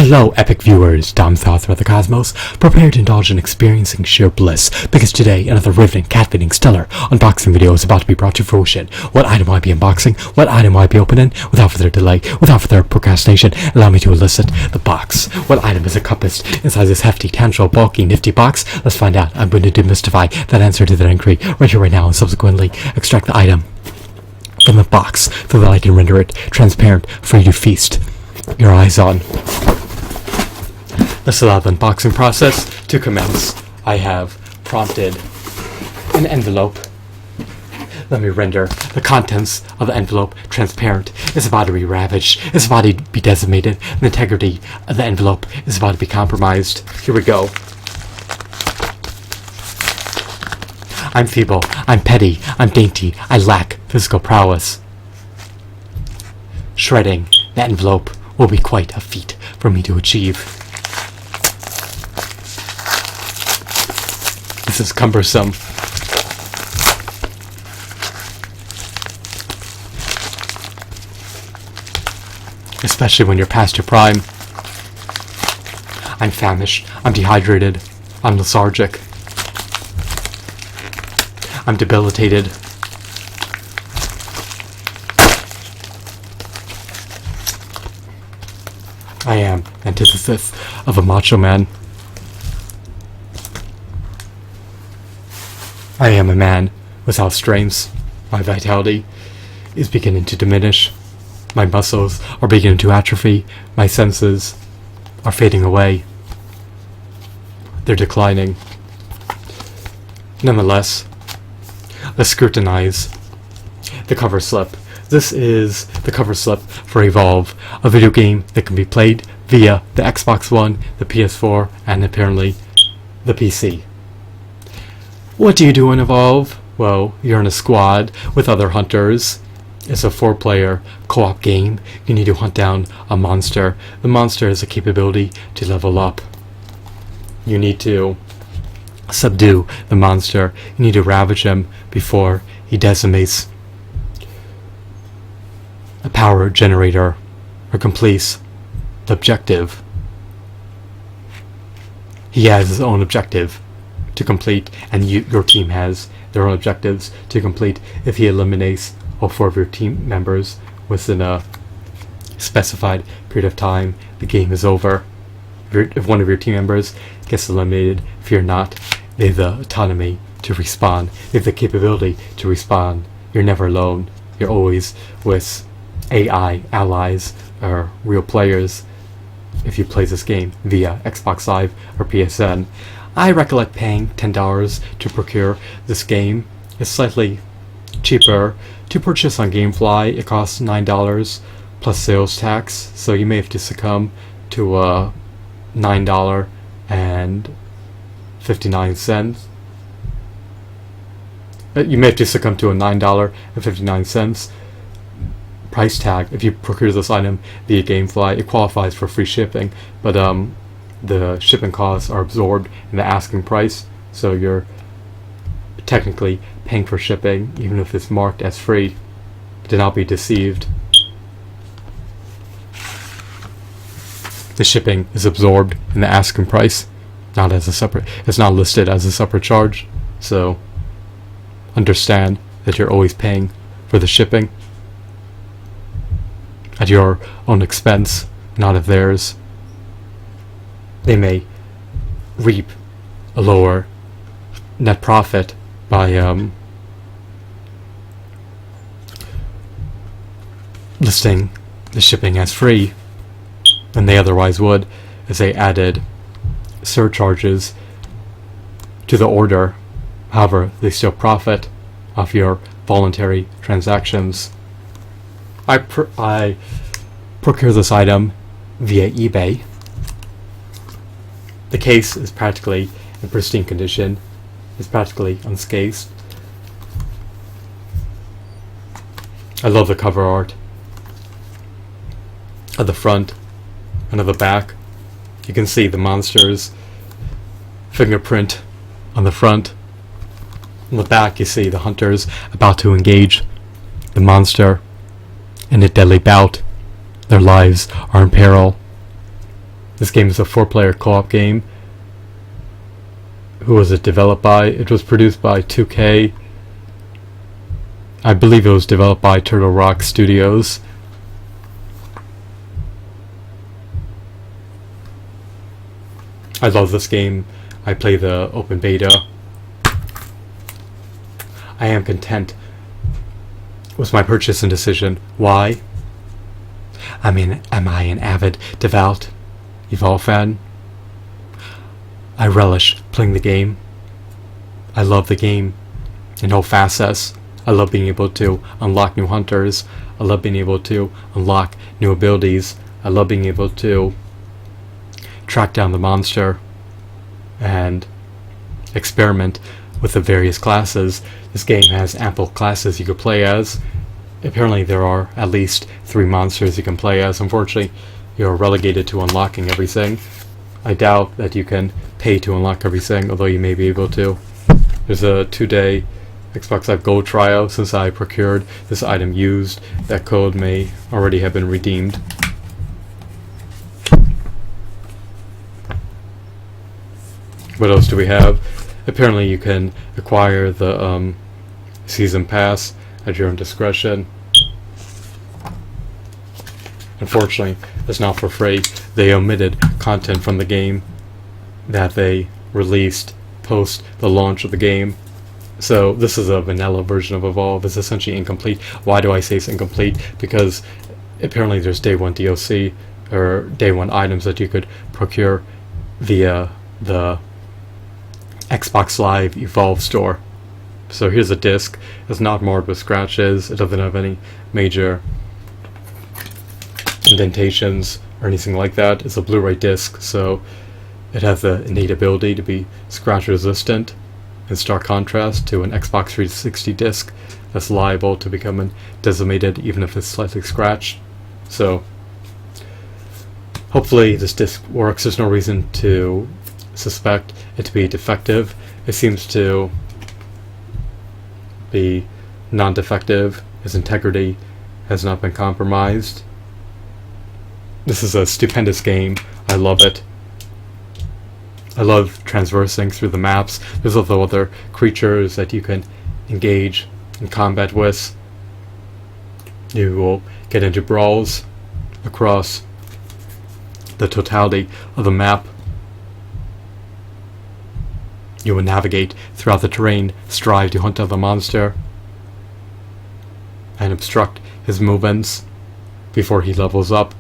Hello, epic viewers, down south throughout the cosmos. Prepare to indulge in experiencing sheer bliss, because today another riveting, captivating, stellar unboxing video is about to be brought to fruition. What item will I be unboxing? What item will I be opening? Without further delay, without further procrastination, allow me to elicit the box. What item is encompassed inside this hefty, tangible, bulky, nifty box? Let's find out. I'm going to demystify that answer to that inquiry right here, right now, and subsequently extract the item from the box so that I can render it transparent for you to feast your eyes on. Let's allow the unboxing process to commence. I have prompted an envelope. Let me render the contents of the envelope transparent. It's about to be ravaged. It's about to be decimated. The integrity of the envelope is about to be compromised. Here we go. I'm feeble. I'm petty. I'm dainty. I lack physical prowess. Shredding the envelope will be quite a feat for me to achieve. This is cumbersome. Especially when you're past your prime. I'm famished. I'm dehydrated. I'm lethargic. I'm debilitated. I am antithesis of a macho man. I am a man without strength. My vitality is beginning to diminish. My muscles are beginning to atrophy. My senses are fading away. They're declining. Nonetheless, let's scrutinize the cover slip. This is the cover slip for Evolve, a video game that can be played via the Xbox One, the PS4, and apparently the PC. What do you do in Evolve? Well, you're in a squad with other hunters. It's a 4-player co-op game. You need to hunt down a monster. The monster has a capability to level up. You need to subdue the monster. You need to ravage him before he decimates a power generator or completes the objective. He has his own objective to complete, and your team has their own objectives to complete. If he eliminates all 4 of your team members within a specified period of time, the game is over. If one of your team members gets eliminated, fear not, they have the autonomy to respawn. They have the capability to respawn. You're never alone. You're always with AI allies or real players if you play this game via Xbox Live or PSN. I recollect paying $10 to procure this game. It's slightly cheaper to purchase on GameFly. It costs $9 plus sales tax, so you may have to succumb to a $9.59. You may have to succumb to a $9.59 price tag if you procure this item via GameFly. It qualifies for free shipping, but the shipping costs are absorbed in the asking price, so you're technically paying for shipping even if it's marked as free. Do not be deceived. The shipping is absorbed in the asking price, not as a separate. It's not listed as a separate charge, so understand that you're always paying for the shipping at your own expense, not of theirs. They may reap a lower net profit by listing the shipping as free than they otherwise would, as they added surcharges to the order. However, they still profit off your voluntary transactions. I procure this item via eBay. The case is practically in pristine condition. It's practically unscathed. I love the cover art of the front and of the back. You can see the monster's fingerprint on the front. On the back you see the hunters about to engage the monster in a deadly bout. Their lives are in peril. This game is a 4-player co-op game. Who was it developed by? It was produced by 2K. I believe it was developed by Turtle Rock Studios. I love this game. I play the open beta. I am content with my purchase and decision. Why? I mean, am I an avid, devout Evolve fan? I relish playing the game. I love the game in all facets. I love being able to unlock new hunters. I love being able to unlock new abilities. I love being able to track down the monster and experiment with the various classes. This game has ample classes you could play as. Apparently there are at least 3 monsters you can play as. Unfortunately, you're relegated to unlocking everything. I doubt that you can pay to unlock everything, although you may be able to. There's a 2-day Xbox Live Gold trial. Since I procured this item used, that code may already have been redeemed. What else do we have? Apparently you can acquire the season pass at your own discretion. Unfortunately, it's not for free. They omitted content from the game that they released post the launch of the game. So this is a vanilla version of Evolve. It's essentially incomplete. Why do I say it's incomplete? Because apparently there's day 1 DLC or day 1 items that you could procure via the Xbox Live Evolve store. So here's a disc. It's not marred with scratches. It doesn't have any major indentations or anything like that. It's a Blu-ray disc, so it has the innate ability to be scratch resistant, in stark contrast to an Xbox 360 disc that's liable to become decimated even if it's slightly scratched. So hopefully this disc works. There's no reason to suspect it to be defective. It seems to be non-defective. Its integrity has not been compromised. This is a stupendous game. I love it. I love transversing through the maps. There's also other creatures that you can engage in combat with. You will get into brawls across the totality of the map. You will navigate throughout the terrain, strive to hunt down the monster, and obstruct his movements before he levels up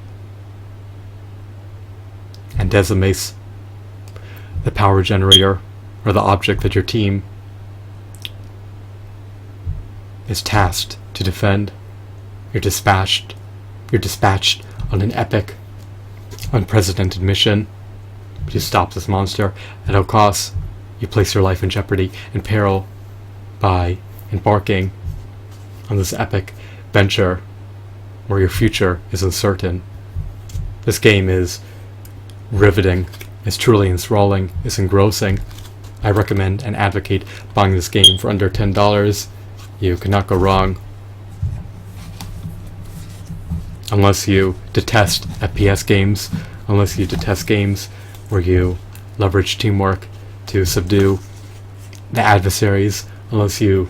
and decimates the power generator or the object that your team is tasked to defend. You're dispatched on an epic, unprecedented mission to stop this monster at all costs. You place your life in jeopardy and peril by embarking on this epic venture where your future is uncertain. This game is riveting. It's truly enthralling. It's engrossing. I recommend and advocate buying this game for under $10. You cannot go wrong. Unless you detest FPS games, unless you detest games where you leverage teamwork to subdue the adversaries, unless you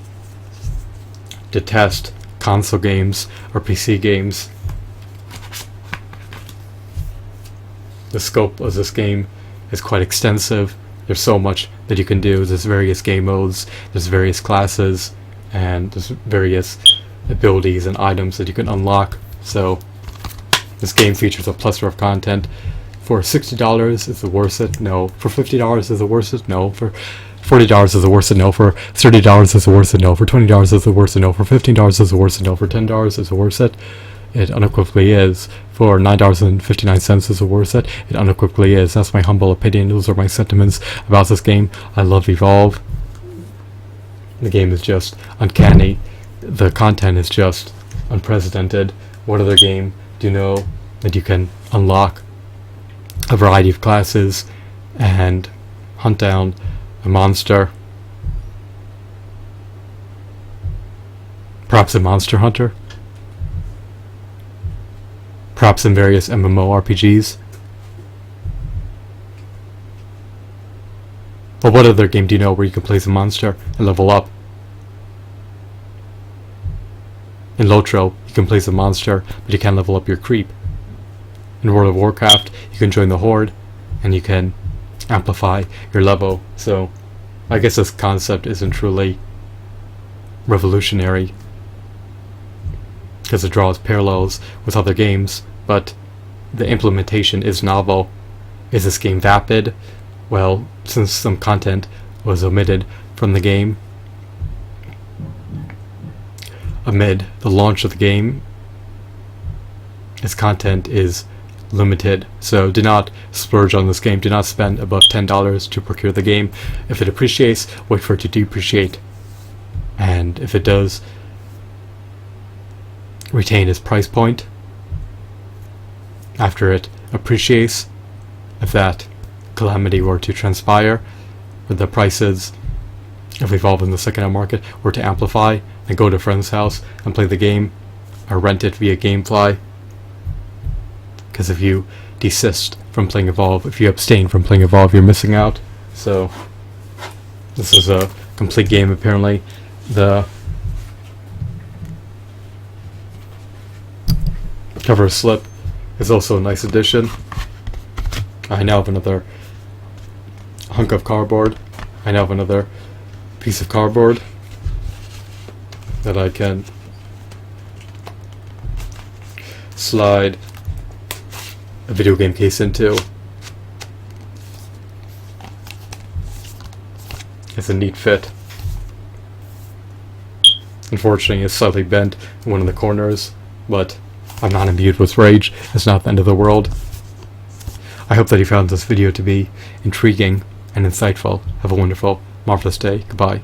detest console games or PC games. The scope of this game is quite extensive. There's so much that you can do. There's various game modes, there's various classes, and there's various abilities and items that you can unlock. So this game features a plethora of content. For $60, is it worth it? No. For $50, is it worth it? No. For $40, is it worth it? No. For $30, is it worth it? No. For $20, is it worth it? No. For $15, is it worth it? No. For $10, is it worth it? It unequivocally is. For $9.59, is it worth it? It unequivocally is. That's my humble opinion. Those are my sentiments about this game. I love Evolve. The game is just uncanny. The content is just unprecedented. What other game do you know that you can unlock a variety of classes and hunt down a monster? Perhaps a Monster Hunter? Perhaps in various MMORPGs? But what other game do you know where you can place a monster and level up? In Lotro, you can place a monster, but you can't level up your creep. In World of Warcraft, you can join the Horde, and you can amplify your level. So, I guess this concept isn't truly revolutionary, because it draws parallels with other games, but the implementation is novel. Is this game vapid? Well, since some content was omitted from the game amid the launch of the game, its content is limited, so do not splurge on this game. Do not spend above $10 to procure the game. If it appreciates, wait for it to depreciate, and if it does retain its price point after it appreciates, if that calamity were to transpire, where the prices of Evolve in the second-hand market were to amplify, and go to a friend's house and play the game, or rent it via Gamefly. Because if you desist from playing Evolve, if you abstain from playing Evolve, you're missing out. So, this is a complete game apparently. The cover slip is also a nice addition. I now have another hunk of cardboard. I now have another piece of cardboard that I can slide a video game case into. It's a neat fit. Unfortunately, it's slightly bent in one of the corners, but I'm not imbued with rage. It's not the end of the world. I hope that you found this video to be intriguing and insightful. Have a wonderful, marvelous day. Goodbye.